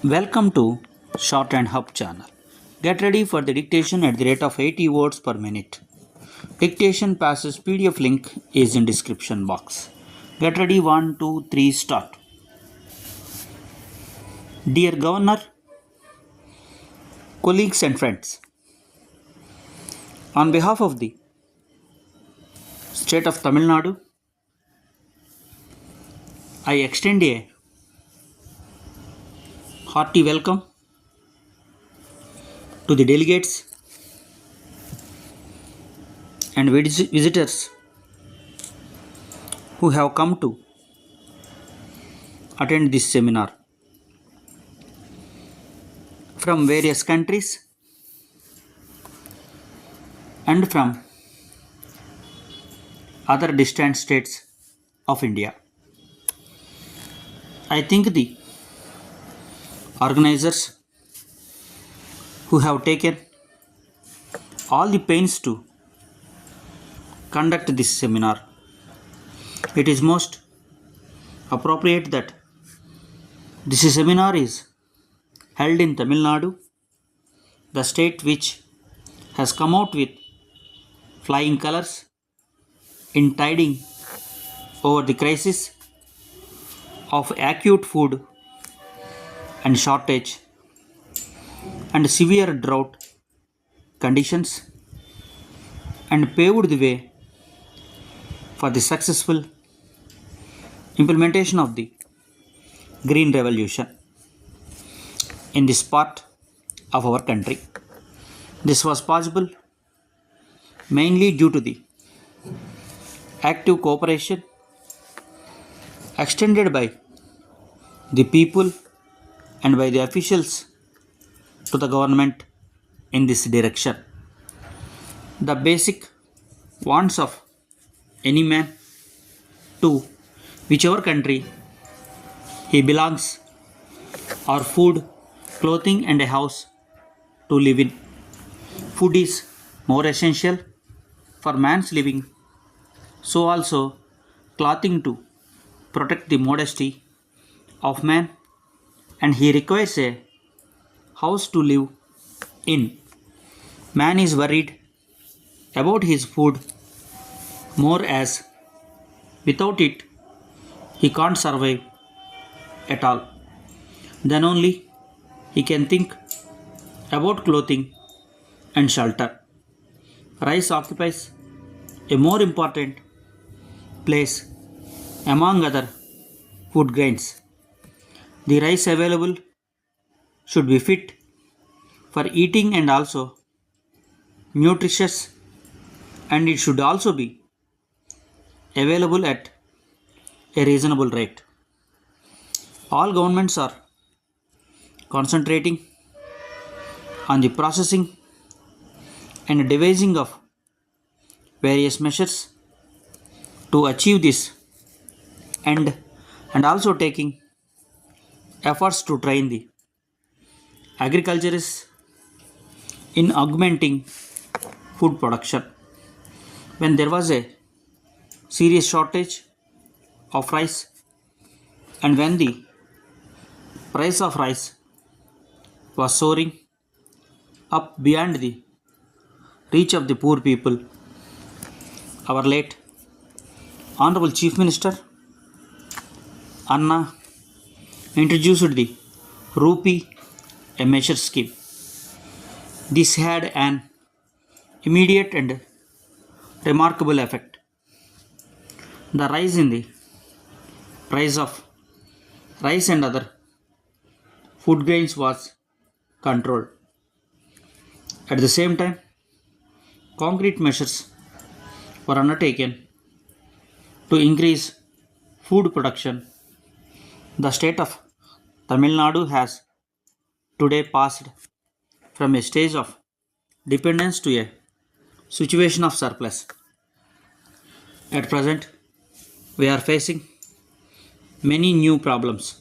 Welcome to Shorthand Hub channel. Get ready for the dictation at the rate of 80 words per minute. Dictation passes PDF link is in description box. Get ready 1, 2, 3 start. Dear Governor, colleagues and friends, on behalf of the state of Tamil Nadu, I extend a hearty welcome to the delegates and visitors who have come to attend this seminar from various countries and from other distant states of India. I thank the organizers who have taken all the pains to conduct this seminar. It is most appropriate that this seminar is held in Tamil Nadu, the state which has come out with flying colors in tiding over the crisis of acute food and shortage and severe drought conditions, and paved the way for the successful implementation of the Green Revolution in this part of our country. This was possible mainly due to the active cooperation extended by the people and by the officials to the government in this direction. The basic wants of any man to whichever country he belongs are food, clothing, and a house to live in. Food is more essential for man's living, so also clothing to protect the modesty of man, and he requires a house to live in. Man is worried about his food more, as without it he can't survive at all. Then only he can think about clothing and shelter. Rice occupies a more important place among other food grains. The rice available should be fit for eating and also nutritious, and it should also be available at a reasonable rate. All governments are concentrating on the processing and devising of various measures to achieve this end, and also taking efforts to train the agriculturists in augmenting food production. When there was a serious shortage of rice, and when the price of rice was soaring up beyond the reach of the poor people, our late Honorable Chief Minister Anna introduced the Rupee a measure scheme. This had an immediate and remarkable effect. The rise in the price of rice and other food grains was controlled. At the same time, concrete measures were undertaken to increase food production. The state of Tamil Nadu has today passed from a stage of dependence to a situation of surplus. At present, we are facing many new problems.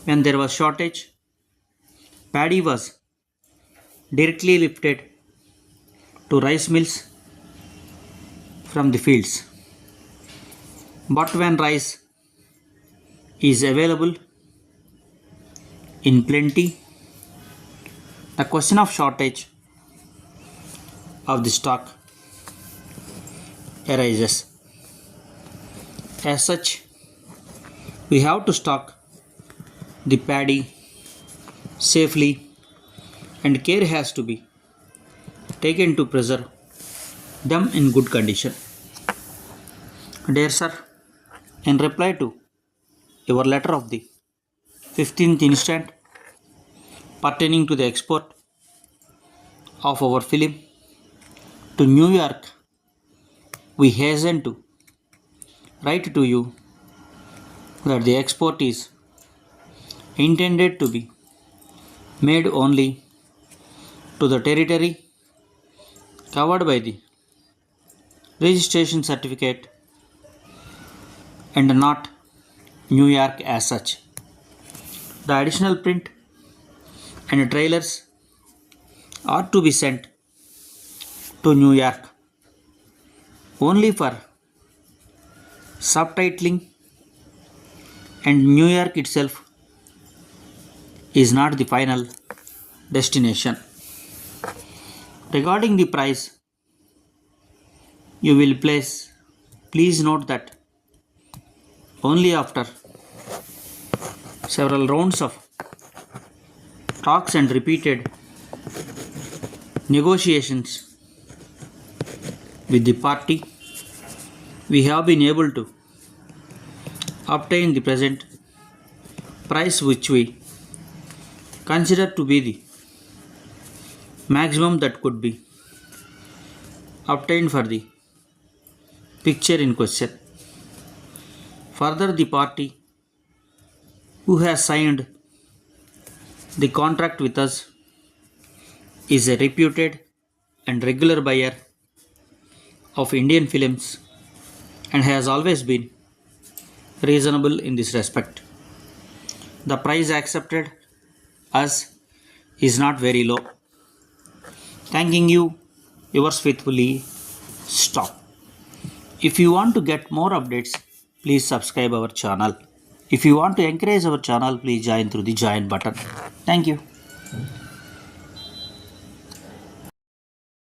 When there was shortage, paddy was directly lifted to rice mills from the fields. But when rice is available, in plenty, the question of shortage of the stock arises. As such, we have to stock the paddy safely, and care has to be taken to preserve them in good condition. Dear sir, in reply to your letter of the 15th instant pertaining to the export of our film to New York, we hasten to write to you that the export is intended to be made only to the territory covered by the registration certificate and not New York as such. The additional print and trailers are to be sent to New York only for subtitling, and New York itself is not the final destination. Regarding the price, you will please note that only after several rounds of talks and repeated negotiations with the party, we have been able to obtain the present price, which we consider to be the maximum that could be obtained for the picture in question. Further, the party who has signed the contract with us is a reputed and regular buyer of Indian films and has always been reasonable in this respect. The price accepted us is not very low. Thanking you, yours faithfully, Stop. If you want to get more updates, please subscribe our channel. If you want to encourage our channel, please join through the join button. Thank you.